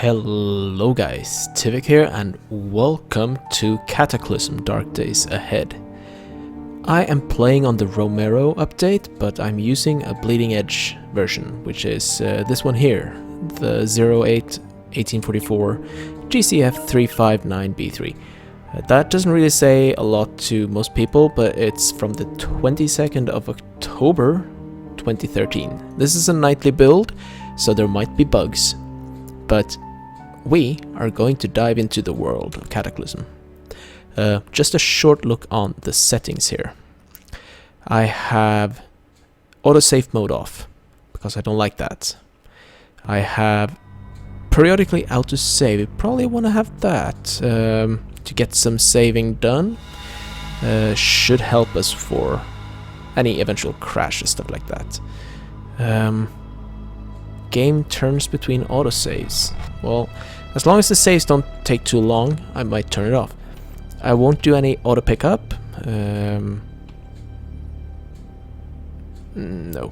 Hello guys, Tivik here and welcome to Cataclysm Dark Days Ahead. I am playing on the Romero update, but I'm using a bleeding edge version, which is this one here, the 08-1844 GCF 359B3. That doesn't really say a lot to most people, but it's from the 22nd of October 2013. This is a nightly build, so there might be bugs. But we are going to dive into the world of Cataclysm. Just a short look on the settings here. I have autosave mode off, because I don't like that. I have periodically autosave. You probably want to have that to get some saving done. Should help us for any eventual crashes, stuff like that. Game turns between autosaves. Well, as long as the saves don't take too long, I might turn it off. I won't do any auto pickup. No.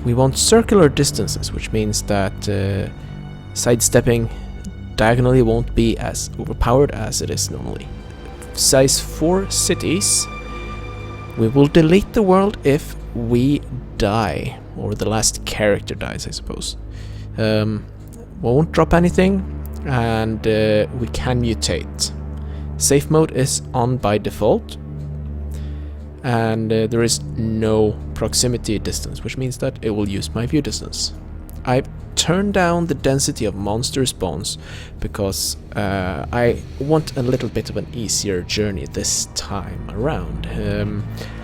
We want circular distances, which means that sidestepping diagonally won't be as overpowered as it is normally. Size 4 cities. We will delete the world if we die, or the last character dies, I suppose. Won't drop anything, and we can mutate. Safe mode is on by default, and there is no proximity distance, which means that it will use my view distance. I've turned down the density of monster spawns because I want a little bit of an easier journey this time around.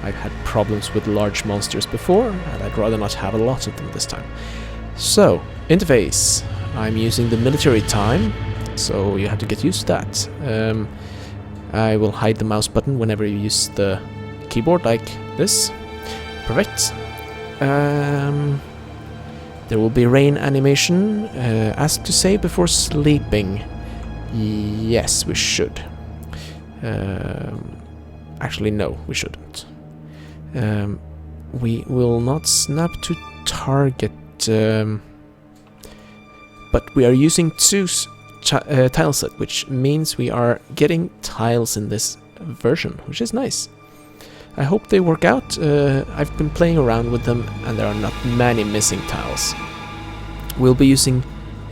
I've had problems with large monsters before, and I'd rather not have a lot of them this time. So, interface. I'm using the military time, so you have to get used to that. I will hide the mouse button whenever you use the keyboard, like this. Perfect. There will be rain animation. Ask to save before sleeping. Yes, we should. Actually, no, we shouldn't. We will not snap to target, but we are using two tile set, which means we are getting tiles in this version, which is nice. I hope they work out. I've been playing around with them and there are not many missing tiles. We'll be using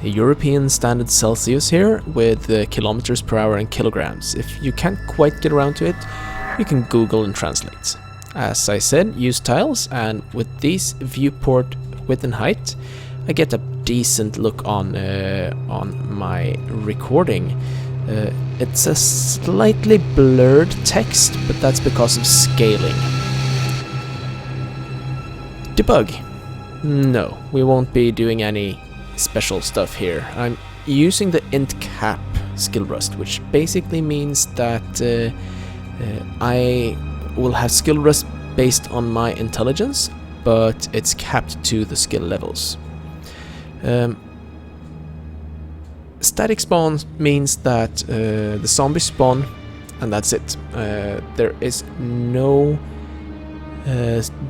a European standard Celsius here with kilometers per hour and kilograms. If you can't quite get around to it, you can Google and translate. As I said, use tiles, and with these viewport width and height, I get a decent look on my recording. It's a slightly blurred text, but that's because of scaling. Debug. No, we won't be doing any special stuff here. I'm using the int cap skill rust, which basically means that I will have skill rust based on my intelligence, but it's capped to the skill levels. Static spawn means that the zombies spawn and that's it. There is no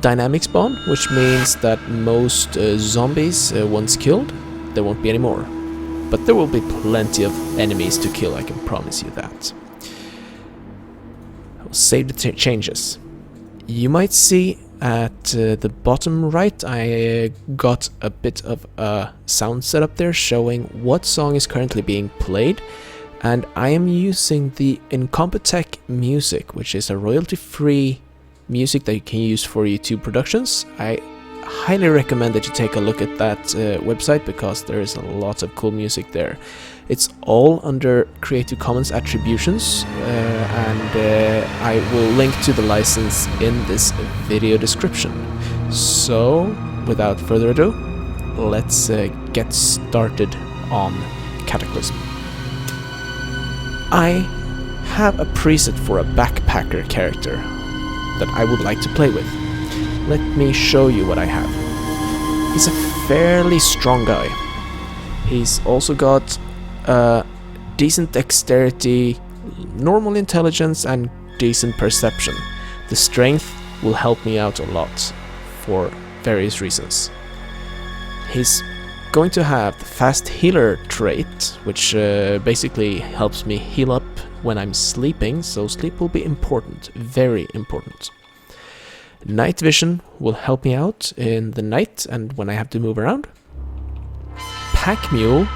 dynamic spawn, which means that most zombies, once killed, there won't be any more. But there will be plenty of enemies to kill, I can promise you that. I'll save the changes. You might see at the bottom right, I got a bit of a sound setup there showing what song is currently being played, and I am using the Incompetech music, which is a royalty-free music that you can use for YouTube productions. I highly recommend that you take a look at that website, because there is a lot of cool music there. It's all under Creative Commons attributions, and I will link to the license in this video description. So, without further ado, let's get started on Cataclysm. I have a preset for a backpacker character that I would like to play with. Let me show you what I have. He's a fairly strong guy. He's also got decent dexterity, normal intelligence, and decent perception. The strength will help me out a lot for various reasons. He's going to have the fast healer trait, which basically helps me heal up when I'm sleeping, so sleep will be important, very important. Night vision will help me out in the night and when I have to move around. Pack mule,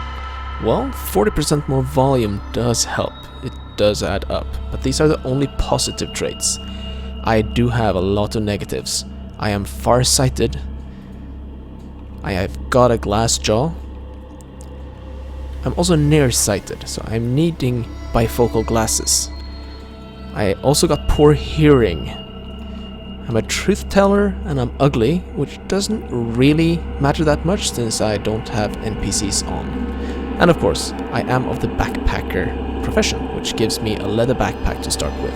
well, 40% more volume does help. It does add up, but these are the only positive traits. I do have a lot of negatives. I am farsighted. I have got a glass jaw. I'm also nearsighted, so I'm needing bifocal glasses. I also got poor hearing. I'm a truth teller and I'm ugly, which doesn't really matter that much since I don't have NPCs on. And of course, I am of the backpacker profession, which gives me a leather backpack to start with.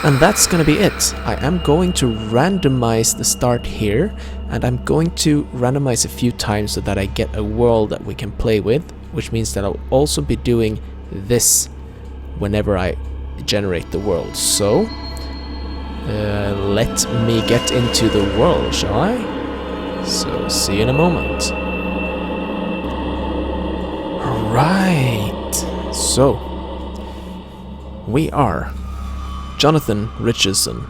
And that's gonna be it. I am going to randomize the start here, and I'm going to randomize a few times so that I get a world that we can play with, which means that I'll also be doing this whenever I generate the world. So, let me get into the world, shall I? So, see you in a moment. Right. So, we are Jonathan Richardson,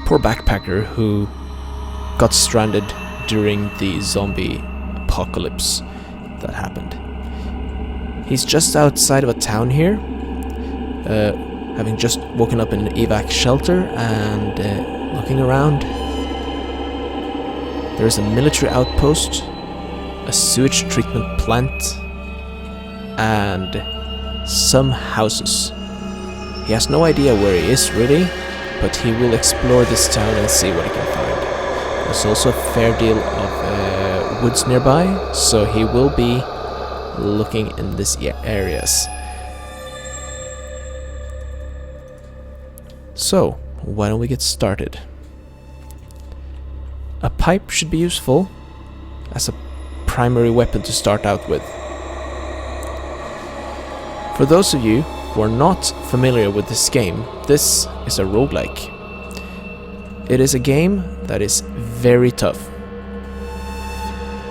poor backpacker who got stranded during the zombie apocalypse that happened. He's just outside of a town here, having just woken up in an evac shelter and looking around. There's a military outpost, a sewage treatment plant, and some houses. He has no idea where he is really, but he will explore this town and see what he can find. There's also a fair deal of woods nearby, so he will be looking in these areas. So, why don't we get started? A pipe should be useful as a primary weapon to start out with. For those of you who are not familiar with this game, this is a roguelike. It is a game that is very tough.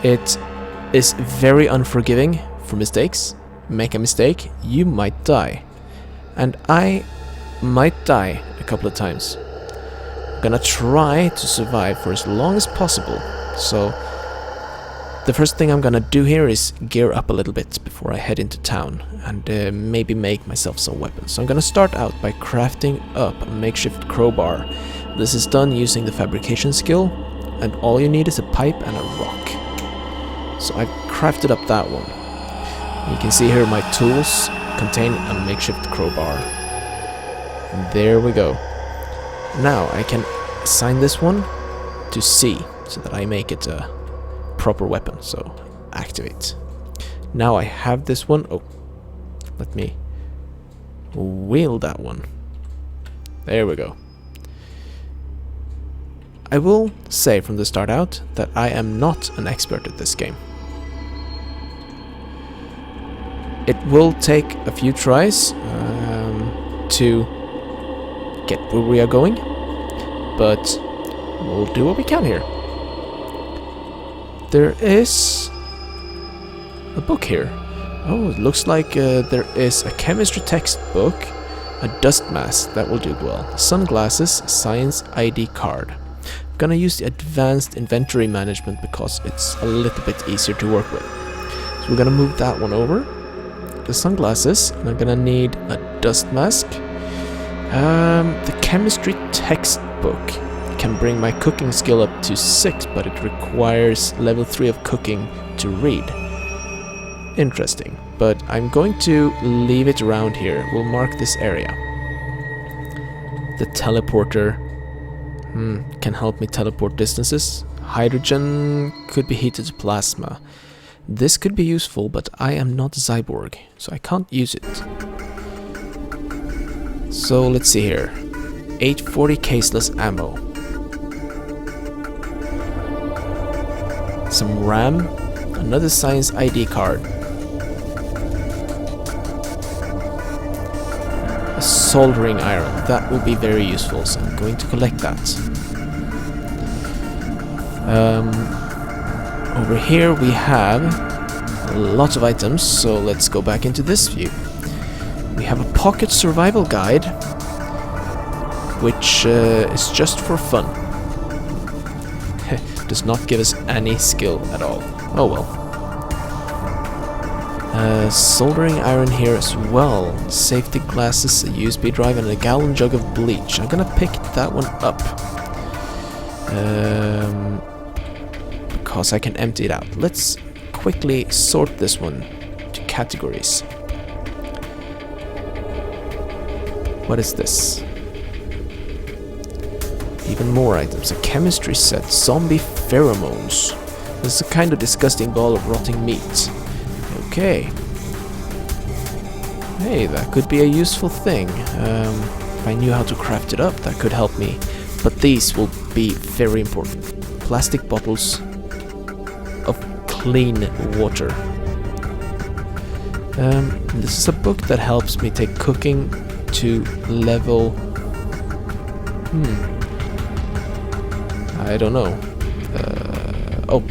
It is very unforgiving for mistakes. Make a mistake, you might die. And I might die a couple of times. I'm gonna try to survive for as long as possible. So the first thing I'm gonna do here is gear up a little bit before I head into town and maybe make myself some weapons. So I'm gonna start out by crafting up a makeshift crowbar. This is done using the fabrication skill, and all you need is a pipe and a rock. So I've crafted up that one. You can see here my tools contain a makeshift crowbar. There we go. Now I can assign this one to C so that I make it a proper weapon. So activate. Now I have this one. Oh, let me wield that one. There we go. I will say from the start out that I am not an expert at this game. It will take a few tries to get where we are going, but we'll do what we can here. There is a book here. Oh, it looks like there is a chemistry textbook, a dust mask that will do well, sunglasses, science ID card. I'm gonna use the advanced inventory management because it's a little bit easier to work with. So we're gonna move that one over. The sunglasses, and I'm gonna need a dust mask. The chemistry textbook can bring my cooking skill up to 6, but it requires level 3 of cooking to read. Interesting, but I'm going to leave it around here. We'll mark this area. The teleporter can help me teleport distances. Hydrogen could be heated to plasma. This could be useful, but I am not cyborg, so I can't use it. So let's see here. 840 caseless ammo. Some RAM, another science ID card. A soldering iron, that will be very useful, so I'm going to collect that. Over here we have lots of items, so let's go back into this view. We have a pocket survival guide, which is just for fun. Does not give us any skill at all. Oh well. Soldering iron here as well. Safety glasses, a USB drive, and a gallon jug of bleach. I'm gonna pick that one up. Because I can empty it out. Let's quickly sort this one to categories. What is this? Even more items. A chemistry set. Zombie pheromones. This is a kind of disgusting ball of rotting meat. Okay. Hey, that could be a useful thing. If I knew how to craft it up, that could help me. But these will be very important. Plastic bottles of clean water. This is a book that helps me take cooking to level... I don't know.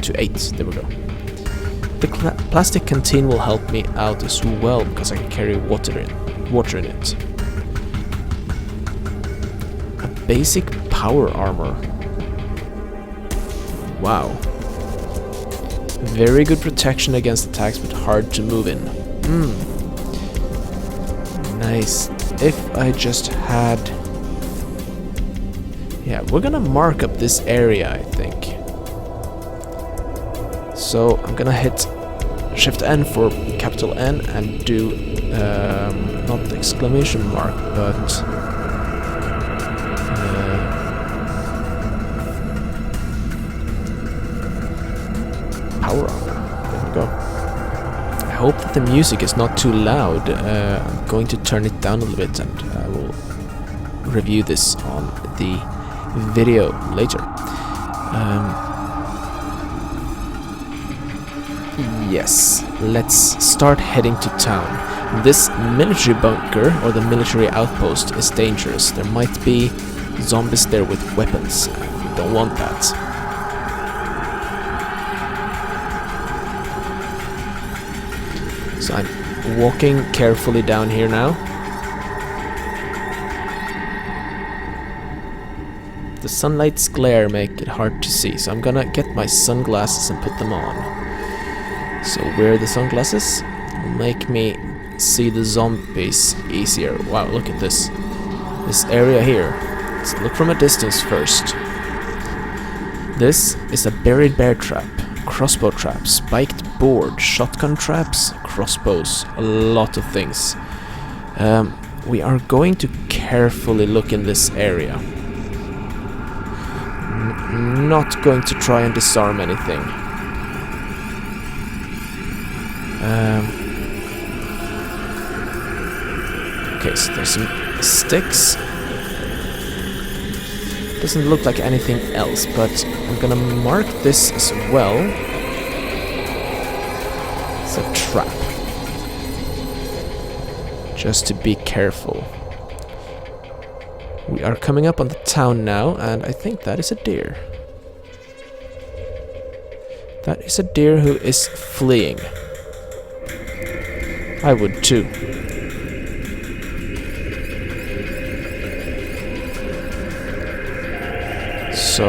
To 8. There we go. The plastic canteen will help me out as well, because I can carry water in it. A basic power armor. Wow. Very good protection against attacks, but hard to move in. Nice. If I just had... Yeah, we're gonna mark up this area, I think. So I'm gonna hit Shift N for capital N and do not the exclamation mark, but power armor. There we go. I hope that the music is not too loud. I'm going to turn it down a little bit, and I will review this on the video later. Yes, let's start heading to town. This military bunker, or the military outpost, is dangerous. There might be zombies there with weapons. We don't want that. So I'm walking carefully down here now. The sunlight's glare make it hard to see, so I'm gonna get my sunglasses and put them on. So wear the sunglasses, make me see the zombies easier. Wow, look at this. This area here. Let's look from a distance first. This is a buried bear trap, crossbow trap, spiked board, shotgun traps, crossbows, a lot of things. We are going to carefully look in this area. Not going to try and disarm anything. Okay, so there's some sticks. Doesn't look like anything else, but I'm gonna mark this as well. It's a trap. Just to be careful. We are coming up on the town now, and I think that is a deer. That is a deer who is fleeing. I would too. So,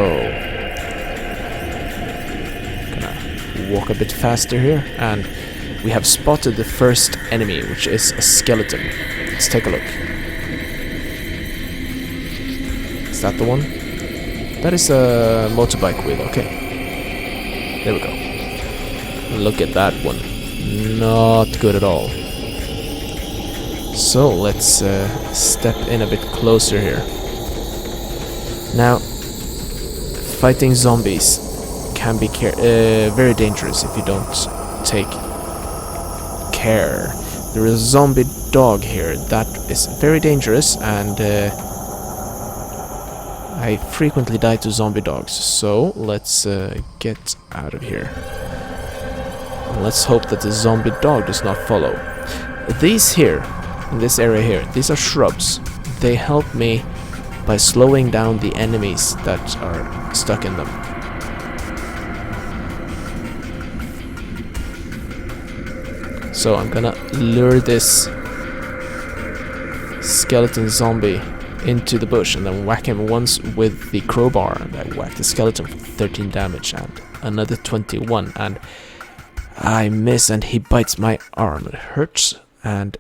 gonna walk a bit faster here, and we have spotted the first enemy, which is a skeleton. Let's take a look. Is that the one? That is a motorbike wheel, okay. There we go. Look at that one. Not good at all. So let's step in a bit closer here. Now, fighting zombies can be very dangerous if you don't take care. There is a zombie dog here that is very dangerous, and I frequently die to zombie dogs. So let's get out of here. And let's hope that the zombie dog does not follow. These here, in this area here, these are shrubs. They help me by slowing down the enemies that are stuck in them. So I'm gonna lure this skeleton zombie into the bush and then whack him once with the crowbar, and I whack the skeleton for 13 damage and another 21, and I miss and he bites my arm. It hurts and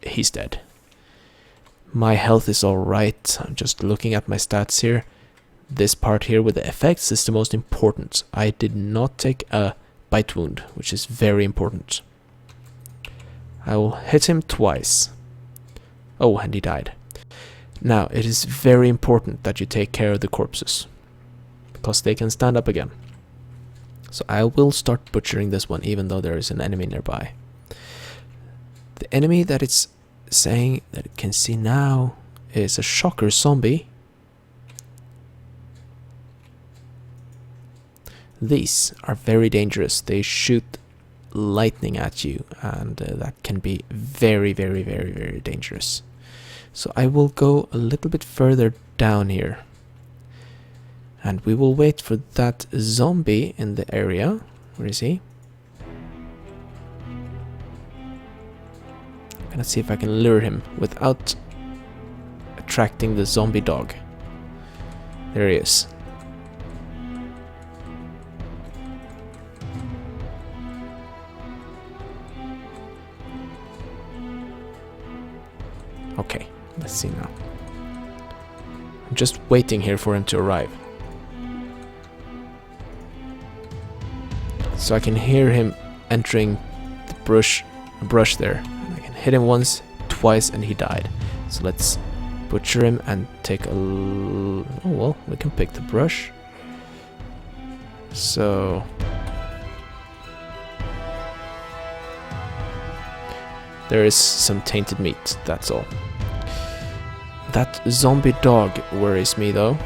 he's dead. My health is alright. I'm just looking at my stats here. This part here with the effects is the most important. I did not take a bite wound, which is very important. I will hit him twice. Oh, and he died. Now, it is very important that you take care of the corpses, because they can stand up again. So I will start butchering this one, even though there is an enemy nearby. The enemy that it's saying that it can see now is a shocker zombie. These are very dangerous. They shoot lightning at you, and that can be very, very, very, very dangerous. So I will go a little bit further down here, and we will wait for that zombie in the area. Where is he? I'm gonna see if I can lure him without attracting the zombie dog. There he is. Okay, let's see now. I'm just waiting here for him to arrive, so I can hear him entering the brush there. And I can hit him once, twice, and he died. So let's butcher him and take a... Oh well, we can pick the brush. So... there is some tainted meat, that's all. That zombie dog worries me though.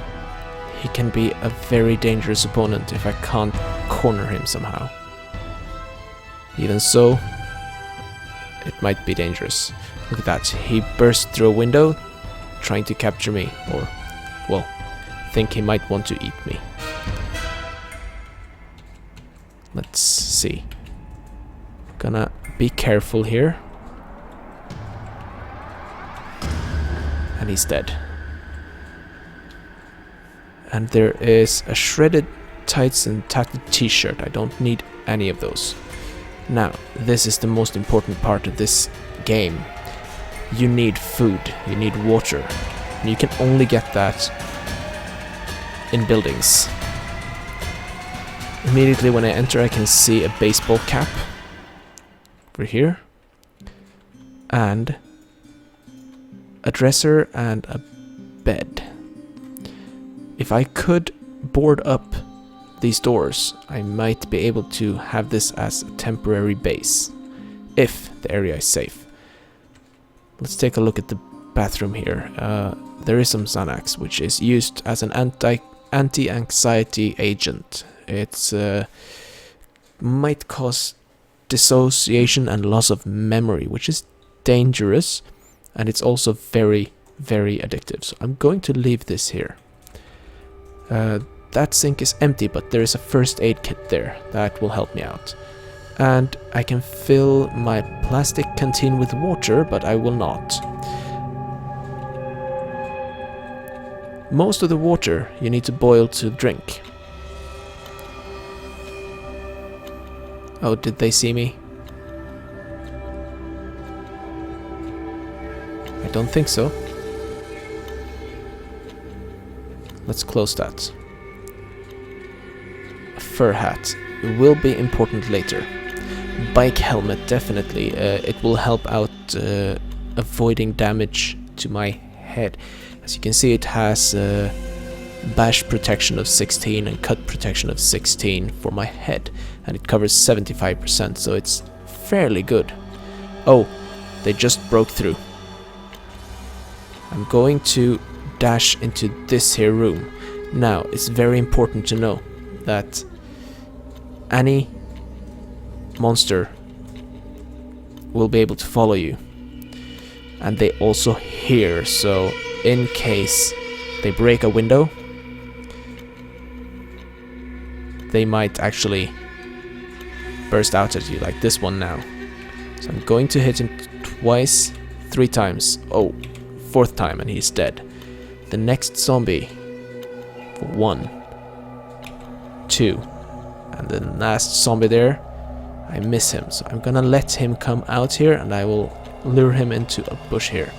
He can be a very dangerous opponent if I can't corner him somehow. Even so, it might be dangerous. Look at that, he burst through a window trying to capture me, or, well, think he might want to eat me. Let's see. Gonna be careful here. And he's dead. And there is a shredded tights and tattered t-shirt. I don't need any of those. Now, this is the most important part of this game. You need food, you need water, and you can only get that in buildings. Immediately when I enter, I can see a baseball cap over here, and a dresser and a bed. If I could board up these doors, I might be able to have this as a temporary base, if the area is safe. Let's take a look at the bathroom here. There is some Xanax, which is used as an anti-anxiety agent. It's might cause dissociation and loss of memory, which is dangerous. And it's also very, very addictive. So I'm going to leave this here. That sink is empty, but there is a first aid kit there. That will help me out. And I can fill my plastic canteen with water, but I will not. Most of the water you need to boil to drink. Oh, did they see me? I don't think so. Let's close that. A fur hat. It will be important later. Bike helmet, definitely. It will help out avoiding damage to my head. As you can see, it has bash protection of 16 and cut protection of 16 for my head. And it covers 75%, so it's fairly good. Oh, they just broke through. I'm going to dash into this here room. Now, it's very important to know that any monster will be able to follow you. And they also hear, so in case they break a window, they might actually burst out at you, like this one now. So I'm going to hit him twice, 3 times. Oh, 4th time and he's dead. The next zombie. 1, 2. And the last zombie there, I miss him. So I'm gonna let him come out here and I will lure him into a bush here.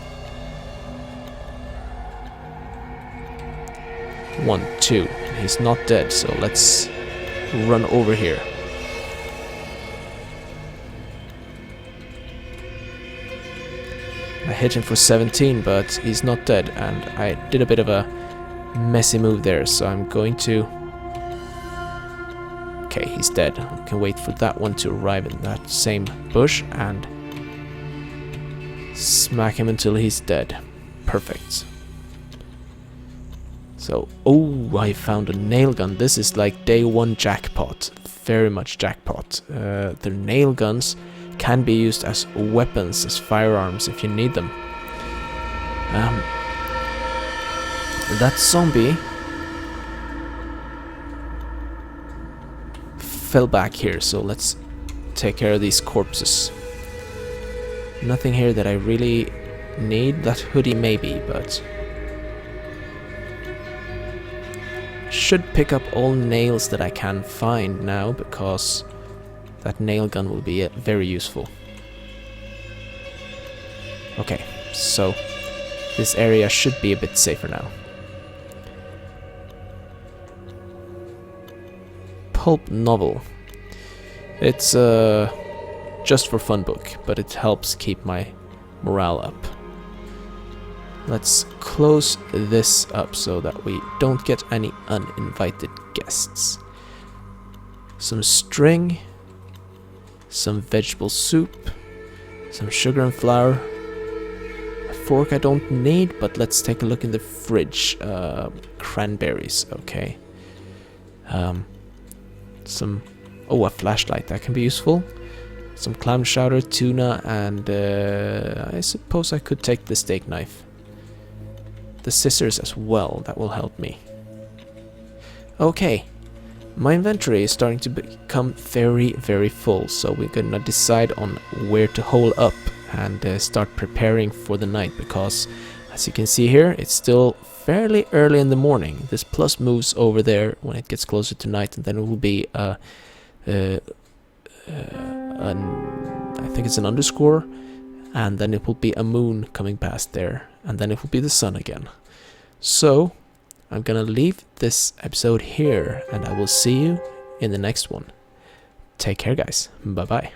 1, 2. He's not dead, so let's run over here. I hit him for 17, but he's not dead, and I did a bit of a messy move there, so I'm going to... Okay, he's dead. I can wait for that one to arrive in that same bush and smack him until he's dead. Perfect. So, oh, I found a nail gun. This is like day 1 jackpot. Very much jackpot. The nail guns can be used as weapons, as firearms if you need them. That zombie fell back here, so let's take care of these corpses. Nothing here that I really need. That hoodie maybe, but should pick up all nails that I can find now, because that nail gun will be very useful. Okay, so this area should be a bit safer now. Pulp novel. It's just for fun book, but it helps keep my morale up. Let's close this up so that we don't get any uninvited guests. Some string, some vegetable soup, some sugar and flour. A fork I don't need, but let's take a look in the fridge. Cranberries, okay. Some... Oh, a flashlight, that can be useful. Some clam chowder, tuna, and I suppose I could take the steak knife. The scissors as well, that will help me. Okay, my inventory is starting to become very, very full, so we're gonna decide on where to hole up and start preparing for the night, because as you can see here, it's still fairly early in the morning. This plus moves over there when it gets closer to night, and then it will be I think it's an underscore, and then it will be a moon coming past there, and then it will be the sun again. So I'm gonna leave this episode here, and I will see you in the next one. Take care, guys. Bye bye.